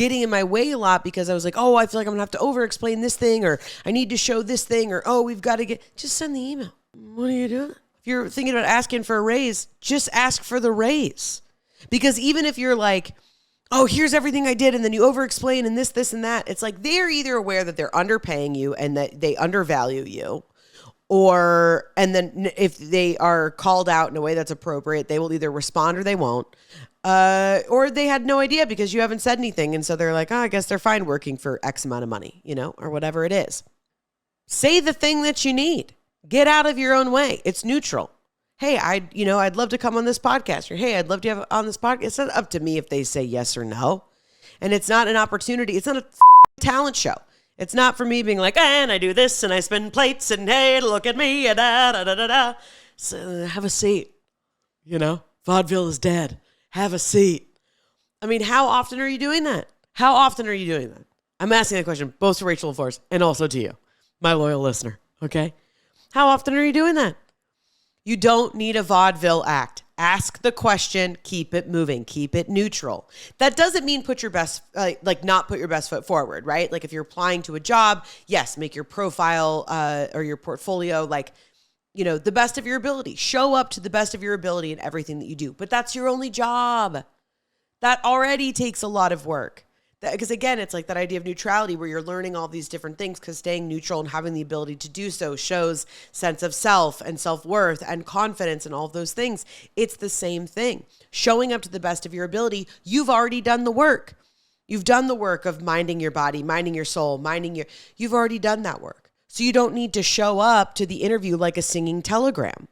getting in my way a lot because I was like, oh, I feel like I'm gonna have to over explain this thing, or I need to show this thing, or oh, we've got to just send the email. What are you doing? If you're thinking about asking for a raise, just ask for the raise. Because even if you're like, oh, here's everything I did, and then you over explain and this, and that, it's like they're either aware that they're underpaying you and that they undervalue you, and then if they are called out in a way that's appropriate, they will either respond or they won't. Or they had no idea because you haven't said anything. And so they're like, oh, I guess they're fine working for X amount of money, or whatever it is. Say the thing that you need. Get out of your own way. It's neutral. Hey, I'd love to come on this podcast. Or, hey, I'd love to have on this podcast. It's not up to me if they say yes or no. And it's not an opportunity. It's not a talent show. It's not for me being like, and I do this and I spin plates and hey, look at me. Da, da, da, da, da. So have a seat. Vaudeville is dead. Have a seat. I mean, how often are you doing that? How often are you doing that? I'm asking that question both to Rachel LaForce and also to you, my loyal listener. Okay. How often are you doing that? You don't need a vaudeville act. Ask the question, keep it moving, keep it neutral. That doesn't mean put your best, not put your best foot forward, right? Like if you're applying to a job, yes, make your profile or your portfolio the best of your ability. Show up to the best of your ability in everything that you do. But that's your only job. That already takes a lot of work. Because again, it's like that idea of neutrality where you're learning all these different things because staying neutral and having the ability to do so shows sense of self and self-worth and confidence and all of those things. It's the same thing. Showing up to the best of your ability, you've already done the work. You've done the work of minding your body, minding your soul, you've already done that work. So you don't need to show up to the interview like a singing telegram.